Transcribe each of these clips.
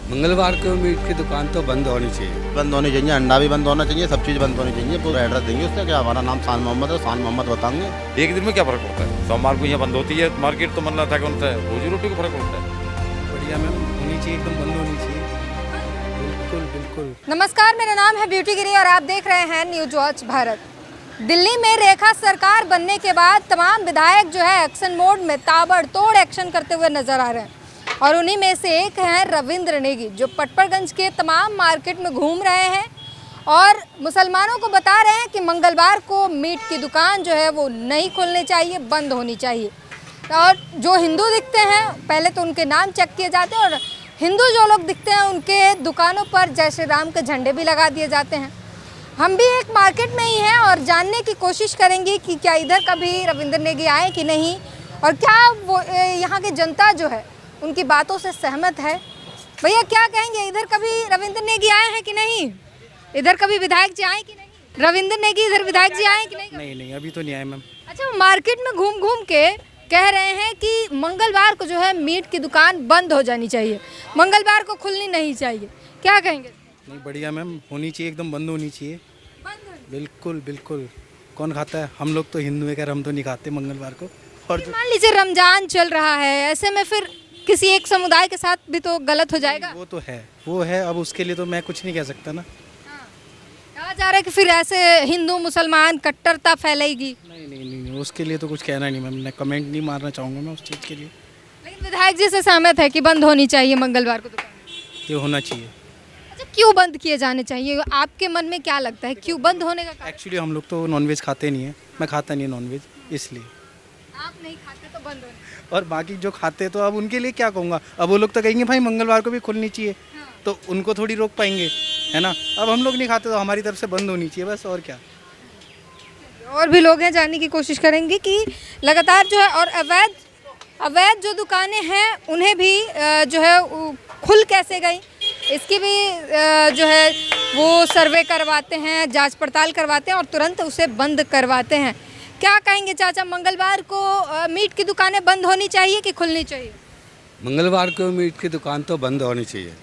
मंगलवार को मीट की दुकान तो बंद होनी चाहिए। बंद होनी चाहिए, अंडा भी बंद होना चाहिए, सब चीज़ बंद होनी चाहिए। पूरा एड्रेस देंगे उससे, क्या हमारा नाम शान मोहम्मद है, शान मोहम्मद बताएंगे। एक दिन में क्या फर्क पड़ता है? सोमवार को यहाँ बंद होती है मार्केट, तो मतलब था कौन सा है, रोजी रोटी को फर्क पड़ता है। बढ़िया मैम, होनी चाहिए, एकदम बंद होनी चाहिए। बिल्कुल बिल्कुल। नमस्कार, मेरा नाम है ब्यूटी गिरी और आप देख रहे हैं न्यूज वॉच भारत। दिल्ली में रेखा सरकार बनने के बाद तमाम विधायक जो है एक्शन मोड में ताबड़तोड़ एक्शन करते हुए नजर आ रहे हैं और उन्हीं में से एक हैं रविंद्र नेगी, जो पटपरगंज के तमाम मार्केट में घूम रहे हैं और मुसलमानों को बता रहे हैं कि मंगलवार को मीट की दुकान जो है वो नहीं खोलनी चाहिए, बंद होनी चाहिए। और जो हिंदू दिखते हैं पहले तो उनके नाम चेक किए जाते हैं और हिंदू जो लोग दिखते हैं उनके दुकानों पर जय श्री राम के झंडे भी लगा दिए जाते हैं। हम भी एक मार्केट में ही हैं और जानने की कोशिश करेंगे कि क्या इधर कभी रविंद्र नेगी आए कि नहीं और क्या वो यहाँ की जनता जो है उनकी बातों से सहमत है। भैया क्या कहेंगे, इधर कभी रविंद्र नेगी आए हैं कि नहीं? इधर कभी विधायक जी आए कि नहीं? रविंद्र नेगी इधर विधायक जी आए कि नहीं? नहीं अभी तो नहीं आए मैम। अच्छा, मार्केट में घूम घूम के कह रहे हैं कि मंगलवार को जो है मीट की दुकान बंद हो जानी चाहिए, मंगलवार को खुलनी नहीं चाहिए। क्या कहेंगे? नहीं बढ़िया मैम, होनी चाहिए, एकदम बंद होनी चाहिए। बिल्कुल बिल्कुल। कौन खाता है? हम लोग तो हिंदू है, खैर हम तो नहीं खाते मंगलवार को। और जो मान लीजिए रमजान चल रहा है, ऐसे में फिर किसी एक समुदाय के साथ भी तो गलत हो जाएगा। वो तो है, वो है, अब उसके लिए तो मैं कुछ नहीं कह सकता ना। कहा जा रहा है कि फिर ऐसे हिंदू मुसलमान कट्टरता फैलेगी। नहीं, उसके लिए तो कुछ कहना नहीं मैम, मैं कमेंट नहीं मारना चाहूँगा मैं उस चीज़ के लिए। लेकिन विधायक जी से सहमत है कि बंद होनी चाहिए मंगलवार को दुकान। ये होना चाहिए। अच्छा, क्यों बंद किए जाने चाहिए? आपके मन में क्या लगता है क्यों बंद होने का कारण? एक्चुअली हम लोग तो नॉनवेज खाते नहीं है, मैं खाता नहीं नॉनवेज, इसलिए। आप नहीं खाते तो बंद होने। और बाकी जो खाते हैं तो अब उनके लिए क्या कहूँगा, अब वो लोग तो कहेंगे भाई मंगलवार को भी खुलनी चाहिए, तो उनको थोड़ी रोक पाएंगे, है ना। अब हम लोग नहीं खाते तो हमारी तरफ से बंद होनी चाहिए, बस, और क्या। और भी लोग हैं, जानने की कोशिश करेंगे कि लगातार जो है और अवैध जो दुकानें हैं उन्हें भी जो है खुल कैसे गई, इसकी भी जो है वो सर्वे करवाते हैं, जांच पड़ताल करवाते हैं और तुरंत उसे बंद करवाते हैं। क्या कहेंगे चाचा, मंगलवार को मीट की दुकानें बंद होनी चाहिए कि खुलनी चाहिए? मंगलवार को मीट की दुकान तो बंद होनी चाहिए।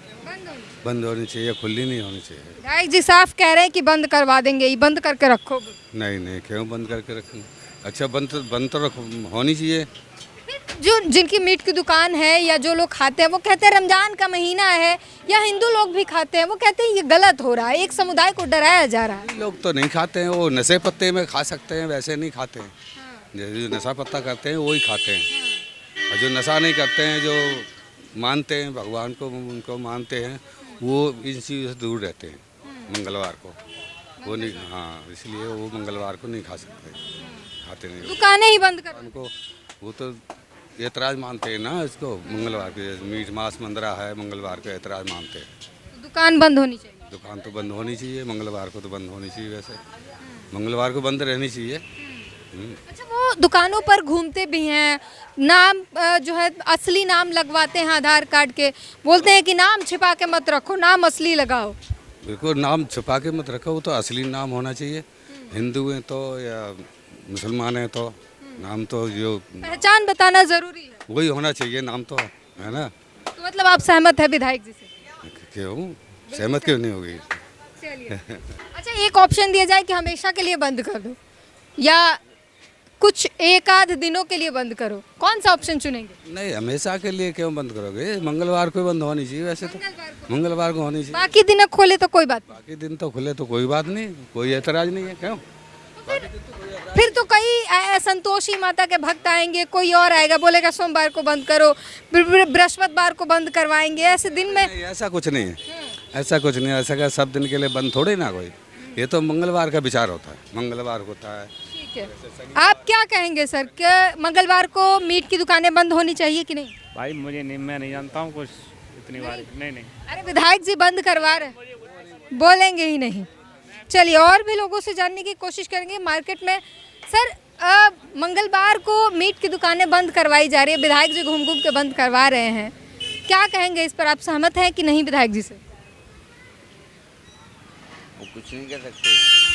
बंद होनी चाहिए, खुली नहीं होनी चाहिए। विधायक जी साफ कह रहे हैं कि बंद करवा देंगे, ये बंद करके रखो। नहीं, क्यों बंद करके रखें? अच्छा, बंद तो होनी चाहिए। जो जिनकी मीट की दुकान है या जो लोग खाते हैं वो कहते हैं रमजान का महीना है, या हिंदू लोग भी खाते हैं, वो कहते हैं ये गलत हो रहा है, एक समुदाय को डराया जा रहा है। लोग तो नहीं खाते हैं, वो नशे पत्ते में खा सकते हैं, वैसे नहीं खाते हैं। जो नशा पत्ता करते हैं वही खाते हैं, और जो नशा नहीं करते हैं, जो मानते हैं भगवान को, उनको मानते हैं, वो इन चीज़ों से दूर रहते हैं। मंगलवार को वो नहीं, हाँ, इसलिए वो मंगलवार को नहीं खा सकते, खाते नहीं। दुकानें ही बंद कर उनको वो तो एतराज़ मानते हैं ना, इसको मंगलवार के मीट मांस मंदरा है, मंगलवार को एतराज़ मानते हैं। तो दुकान बंद होनी चाहिए। दुकान तो बंद होनी चाहिए, मंगलवार को तो बंद होनी चाहिए, वैसे मंगलवार को बंद रहनी चाहिए। अच्छा, वो दुकानों पर घूमते भी हैं, नाम जो है असली नाम लगवाते हैं आधार कार्ड के, बोलते हैं कि नाम छिपा के मत रखो, नाम असली लगाओ। बिल्कुल, नाम छुपा के मत रखो, वो तो असली नाम होना चाहिए। हिंदू हैं तो या मुसलमान हैं तो नाम तो जो पहचान बताना जरूरी है, वही होना चाहिए, नाम तो, है ना। तो मतलब आप सहमत है विधायक जी से? क्यों सहमत क्यों नहीं होगी? चलिए, अच्छा, एक ऑप्शन दिया जाए कि हमेशा के लिए बंद कर दो या कुछ एक आध दिनों के लिए बंद करो, कौन सा ऑप्शन चुनेंगे? नहीं, हमेशा के लिए क्यों बंद करोगे? मंगलवार को बंद होनी चाहिए, वैसे तो मंगलवार को होनी चाहिए। बाकी दिन खोले तो कोई बात नहीं। बाकी दिन तो खुले तो कोई बात नहीं, कोई एतराज़ नहीं है। क्यों? फिर तो कई संतोषी माता के भक्त आएंगे, कोई और आएगा बोलेगा सोमवार को बंद करो, बृहस्पतिवार को बंद करवाएंगे, ऐसे दिन में। नहीं, ऐसा कुछ नहीं है, ऐसा कुछ नहीं है, ऐसा क्या सब दिन के लिए बंद थोड़े ना कोई, ये तो मंगलवार का विचार होता है, मंगलवार होता है। ठीक है, आप क्या कहेंगे सर, क्या मंगलवार को मीट की दुकानें बंद होनी चाहिए कि नहीं? भाई मुझे नहीं, मैं नहीं जानता हूँ कुछ इतनी बार। नहीं। अरे विधायक जी बंद करवा रहे, बोलेंगे ही नहीं। चलिए, और भी लोगों से जानने की कोशिश करेंगे मार्केट में। सर, मंगलवार को मीट की दुकानें बंद करवाई जा रही है, विधायक जी घूम घूम के बंद करवा रहे हैं, क्या कहेंगे इस पर? आप सहमत हैं कि नहीं विधायक जी से? वो कुछ नहीं कह सकते।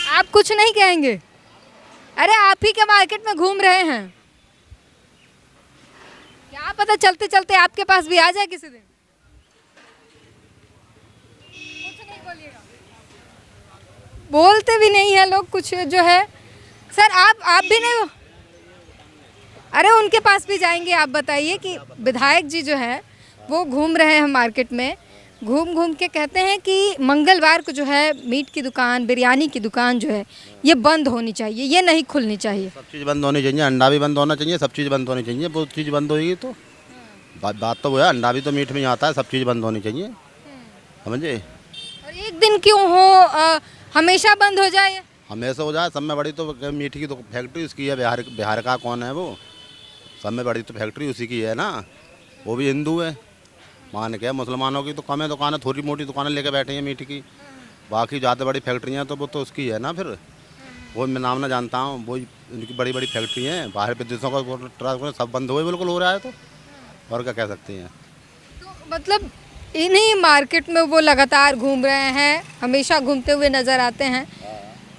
आप कुछ नहीं कहेंगे? अरे आप ही के मार्केट में घूम रहे हैं, क्या पता चलते चलते आपके पास भी आ जाए किसी दिन। बोलते भी नहीं है लोग कुछ जो है। सर आप भी नहीं हो? अरे उनके पास भी जाएंगे। आप बताइए कि विधायक जी जो है वो घूम रहे हैं मार्केट में, घूम घूम के कहते हैं कि मंगलवार को जो है मीट की दुकान, बिरयानी की दुकान जो है ये बंद होनी चाहिए, ये नहीं खुलनी चाहिए। सब चीज़ बंद होनी चाहिए, अंडा भी बंद होना चाहिए, सब चीज़ बंद होनी चाहिए। वो चीज़ बंद होगी तो बात तो वो है, अंडा भी तो मीट में ही आता है, सब चीज़ बंद होनी चाहिए, समझे। और एक दिन क्यों हो, हमेशा बंद हो जाए? हमेशा हो जाए। सब में बड़ी तो मीट की तो फैक्ट्री उसकी है, बिहार का कौन है वो, सब में बड़ी तो फैक्ट्री उसी की है ना। वो भी हिंदू है, मान के। मुसलमानों की तो कम है दुकानें, थोड़ी मोटी दुकानें लेके बैठे हैं मीट की, बाकी ज़्यादा बड़ी फैक्ट्रियाँ तो वो तो उसकी है ना। फिर वो मैं नाम ना जानता हूँ, वो उनकी बड़ी बड़ी फैक्ट्री हैं। बाहर प्रदेशों का ट्रांसपोर्ट सब बंद हुए बिल्कुल हो रहा है, तो और क्या कह सकते हैं। तो मतलब इन्हीं मार्केट में वो लगातार घूम रहे हैं, हमेशा घूमते हुए नज़र आते हैं।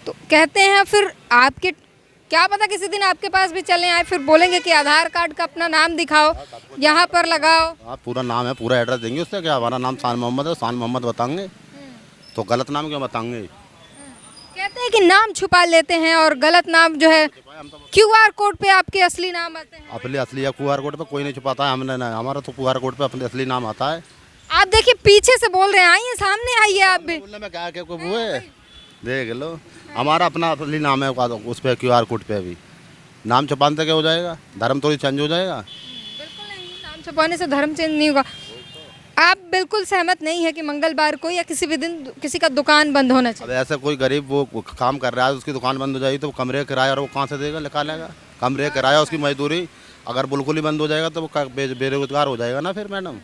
तो कहते हैं फिर आपके, क्या पता किसी दिन आपके पास भी चले आए, फिर बोलेंगे कि आधार कार्ड का अपना नाम दिखाओ, यहाँ पर लगाओ। आप पूरा नाम है, पूरा एड्रेस देंगे उससे क्या, हमारा नाम शान मोहम्मद है, शान मोहम्मद बताएंगे तो गलत नाम क्यों बताएंगे। कहते हैं कि नाम छुपा लेते हैं और गलत नाम जो है QR कोड पे आपके असली नाम आते हैं। अपने असली या QR कोड पे कोई नहीं छुपाता है, हमने ना, हमारा तो QR कोड पे अपने असली नाम आता है। आप देखिए पीछे से बोल रहे हैं, आइए सामने आइए आप भी। बोलने में क्या कोई वो है, देख लो हमारा अपना असली नाम है उस पर QR कोड पे। भी नाम छुपाने क्या हो जाएगा, धर्म थोड़ी चेंज हो जाएगा। बिल्कुल नहीं, नाम छुपाने से धर्म चेंज नहीं होगा। आप बिल्कुल सहमत नहीं है कि मंगलवार को या किसी भी दिन किसी का दुकान बंद होना चाहिए? अब ऐसा कोई गरीब वो काम कर रहा है, उसकी दुकान बंद हो जाएगी तो कमरे किराया और वो कहाँ से देगा, निकालेगा कमरे किराया, उसकी मजदूरी अगर बिल्कुल ही बंद हो जाएगा तो वो बेरोजगार हो जाएगा ना। फिर मैडम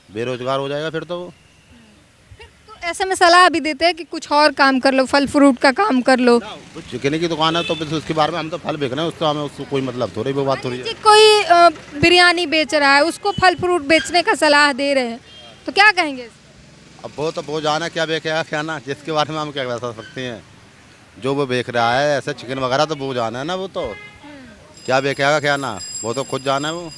बेरोजगार हो जाएगा फिर तो वो। तो ऐसे में सलाह भी देते हैं कि कुछ और काम कर लो, फल फ्रूट का काम कर लो। चिकन की दुकान है तो फिर उसके बारे में हम तो फल बेच रहे हैं, उसका हमें उसको कोई मतलब थोड़ी वो बात थोड़ी है। कोई बिरयानी बेच रहा है, उसको फल फ्रूट बेचने का सलाह दे रहे हैं, तो क्या कहेंगे? अब वो तो वो जाना क्या बेचेगा क्या ना, जिसके बारे में हम क्या बता सकते हैं। जो वो बेच रहा है ऐसे चिकन वगैरह तो वो जाना है ना, वो तो क्या बेचेगा क्या ना, वो तो खुद जाना है वो।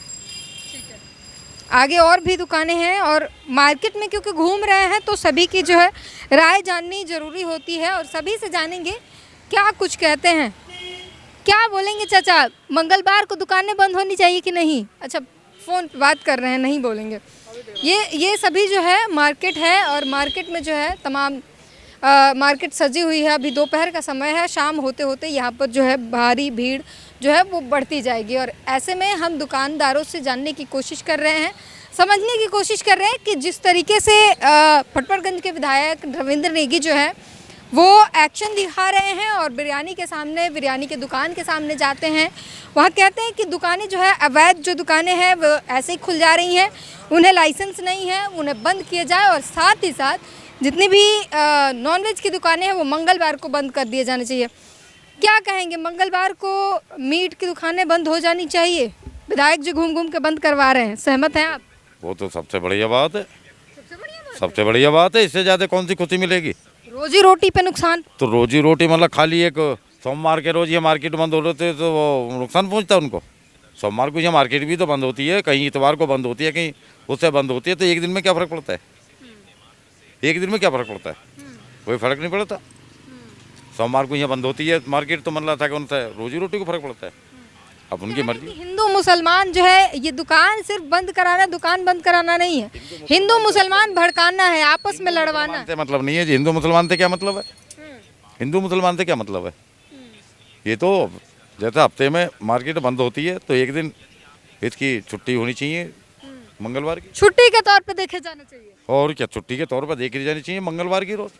आगे और भी दुकानें हैं और मार्केट में क्योंकि घूम रहे हैं तो सभी की जो है राय जाननी ज़रूरी होती है और सभी से जानेंगे क्या कुछ कहते हैं। क्या बोलेंगे चाचा, मंगलवार को दुकानें बंद होनी चाहिए कि नहीं? अच्छा, फ़ोन पे बात कर रहे हैं, नहीं बोलेंगे। ये सभी जो है मार्केट है और मार्केट में जो है तमाम मार्केट सजी हुई है। अभी दोपहर का समय है, शाम होते होते यहाँ पर जो है भारी भीड़ जो है वो बढ़ती जाएगी और ऐसे में हम दुकानदारों से जानने की कोशिश कर रहे हैं, समझने की कोशिश कर रहे हैं कि जिस तरीके से फटपरगंज के विधायक रविंद्र नेगी जो है वो एक्शन दिखा रहे हैं और बिरयानी के सामने, बिरयानी के दुकान के सामने जाते हैं, वहाँ कहते हैं कि दुकानें जो है अवैध जो दुकानें हैं वो ऐसे ही खुल जा रही हैं, उन्हें लाइसेंस नहीं है, उन्हें बंद किया जाए और साथ ही साथ जितनी भी नॉनवेज की दुकानें हैं वो मंगलवार को बंद कर दिए जाने चाहिए। क्या कहेंगे, मंगलवार को मीट की दुकानें बंद हो जानी चाहिए? विधायक जी घूम घूम के बंद करवा रहे हैं, सहमत हैं आप? वो तो सबसे बढ़िया बात है, सबसे बढ़िया बात है। इससे ज़्यादा कौन सी खुशी मिलेगी? रोजी रोटी पे नुकसान तो रोजी रोटी मतलब खाली एक सोमवार के रोज ये मार्केट बंद हो रहे थे तो वो नुकसान पहुंचता है उनको। सोमवार को ये मार्केट भी तो बंद होती है, कहीं इतवार को बंद होती है, कहीं उससे बंद होती है, तो एक दिन में क्या फ़र्क पड़ता है? एक दिन में क्या फ़र्क पड़ता है? कोई फ़र्क नहीं पड़ता। सोमवार को यहाँ बंद होती है मार्केट तो मतलब था कि उनसे रोजी रोटी को फ़र्क पड़ता है, अब उनकी मर्जी। हिंदू मुसलमान जो है ये दुकान सिर्फ बंद कराना, दुकान बंद कराना नहीं है, हिंदू मुसलमान भड़काना है, आपस में लड़वाना है। मतलब नहीं है जी, हिंदू मुसलमान से क्या मतलब है? हिंदू मुसलमान से क्या मतलब है? ये तो जैसे हफ्ते में मार्केट बंद होती है तो एक दिन इसकी छुट्टी होनी चाहिए, मंगलवार की छुट्टी के तौर पे देखे जाना चाहिए। और क्या, छुट्टी के तौर पर देखी जानी चाहिए मंगलवार की रोज।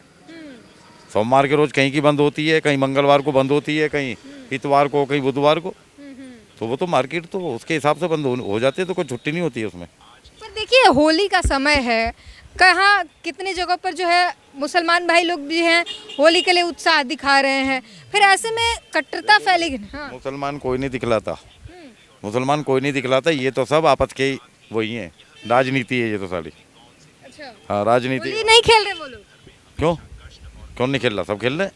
सोमवार के रोज कहीं की बंद होती है, कहीं मंगलवार को बंद होती है, कहीं इतवार को, कहीं बुधवार को, तो वो तो मार्केट तो उसके हिसाब से बंद हो जाती है, तो कोई छुट्टी नहीं होती है उसमें। पर देखिए होली का समय है, कहाँ कितनी जगहों पर जो है मुसलमान भाई लोग भी हैं, होली के लिए उत्साह दिखा रहे हैं, फिर ऐसे में कट्टरता फैलेगी। हाँ। मुसलमान कोई नहीं दिखलाता, मुसलमान कोई नहीं दिखलाता, ये तो सब आपस के वही है, राजनीति है ये तो सारी। अच्छा, हाँ राजनीति। होली नहीं खेल रहे वो लोग? क्यों क्यों नहीं खेल रहा? सब खेल रहे।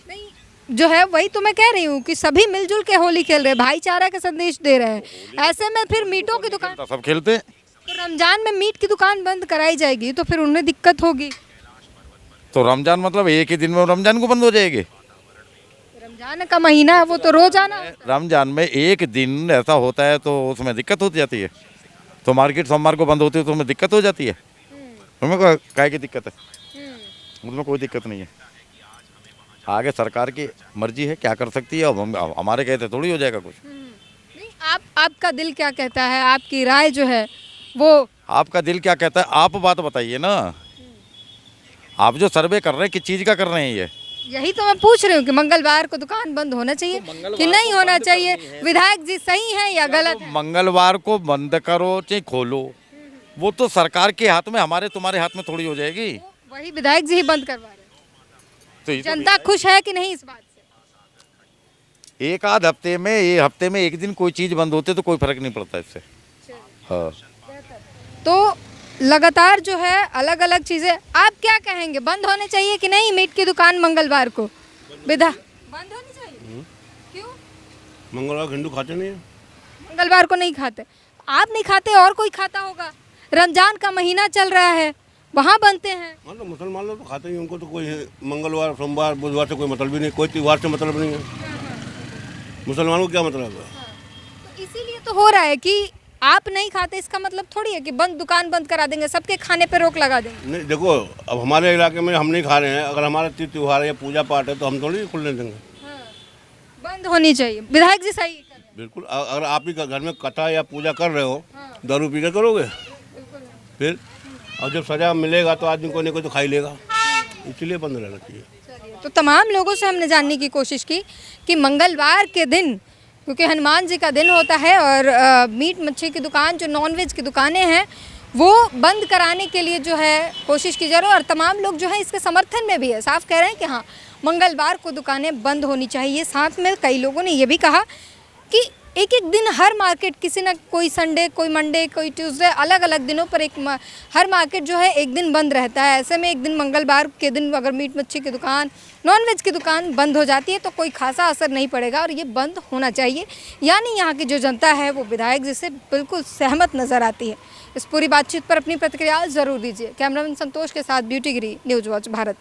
नहीं, जो है वही तो मैं कह रही हूँ कि सभी मिलजुल के होली खेल रहे हैं, भाईचारा का संदेश दे रहे हैं। ऐसे में फिर मीटों की दुकान, सब खेलते हैं। तो रमजान में मीट की दुकान बंद कराई जाएगी तो फिर उन्हें दिक्कत होगी। तो रमजान मतलब एक ही दिन में रमजान को बंद हो जाएगी? रमजान का महीना है, वो तो रोजाना होता है। रमजान में एक दिन ऐसा होता है तो उसमें दिक्कत हो जाती है। तो मार्केट सोमवार को बंद होती है तो उसमें दिक्कत हो जाती है। उसमें काहे की दिक्कत है? उसमें कोई दिक्कत नहीं है। आगे सरकार की मर्जी है, क्या कर सकती है। अब हमारे कहते थोड़ी हो जाएगा कुछ। नहीं, आपका दिल क्या कहता है, आपकी राय जो है वो? आपका दिल क्या कहता है, आप बात बताइए ना। आप जो सर्वे कर रहे हैं किस चीज़ का कर रहे हैं ये? यही तो मैं पूछ रही हूँ कि मंगलवार को दुकान बंद होना चाहिए कि नहीं होना चाहिए? विधायक जी सही हैं या गलत है? मंगलवार को बंद करो चाहे खोलो, वो तो सरकार के हाथ में, हमारे तुम्हारे हाथ में थोड़ी हो जाएगी। वही विधायक जी ही बंद करवा रहे हैं। तो ये तो जनता खुश है कि नहीं इस बात से? एक आध हफ्ते में एक दिन कोई चीज़ बंद होती है तो कोई फर्क नहीं पड़ता इससे। हाँ, तो लगातार जो है अलग अलग चीजें, आप क्या कहेंगे, बंद होने चाहिए कि नहीं मीट की दुकान मंगलवार को? बंद होनी चाहिए। क्यों? मंगलवार हिंदू खाते नहीं है। मंगलवार को नहीं खाते? आप नहीं खाते और कोई खाता होगा? रमजान का महीना चल रहा है, वहाँ बनते हैं। हाँ तो मुसलमान लोग तो खाते ही, उनको तो कोई मंगलवार सोमवार बुधवार से कोई मतलब भी नहीं, कोई त्यौहार से मतलब नहीं है। मुसलमानों को क्या मतलब है? तो इसीलिए तो हो रहा है कि आप नहीं खाते, इसका मतलब थोड़ी है कि दुकान बंद करा देंगे, सबके खाने पे रोक लगा देंगे। नहीं देखो, अब हमारे इलाके में हम नहीं खा रहे हैं, अगर हमारा तीज त्यौहार है या पूजा पाठ है तो हम थोड़ी खुलने देंगे। बंद होनी चाहिए। विधायक जी सही कर रहे हैं। बिल्कुल। अगर आप ही घर में कथा या पूजा कर रहे हो, दारू पी कर करोगे फिर? और जब सजा मिलेगा तो आदमी को नहीं कोई तो खा ही लेगा, इसलिए बंद रहना चाहिए। तो तमाम लोगों से हमने जानने की कोशिश की कि मंगलवार के दिन, क्योंकि हनुमान जी का दिन होता है और मीट मच्छी की दुकान, जो नॉनवेज की दुकानें हैं, वो बंद कराने के लिए जो है कोशिश की जा रही है। और तमाम लोग जो है इसके समर्थन में भी है, साफ कह रहे हैं कि हाँ मंगलवार को दुकानें बंद होनी चाहिए। साथ में कई लोगों ने ये भी कहा कि एक एक दिन हर मार्केट, किसी ना कोई संडे, कोई मंडे, कोई ट्यूसडे, अलग अलग दिनों पर हर मार्केट जो है एक दिन बंद रहता है। ऐसे में एक दिन मंगलवार के दिन अगर मीट मच्छी की दुकान, नॉनवेज की दुकान बंद हो जाती है तो कोई खासा असर नहीं पड़ेगा और ये बंद होना चाहिए। यानी यहाँ की जो जनता है वो विधायक जी से बिल्कुल सहमत नज़र आती है। इस पूरी बातचीत पर अपनी प्रतिक्रिया ज़रूर दीजिए। कैमरामैन संतोष के साथ ब्यूटी गिरी, न्यूज़ वॉच भारत।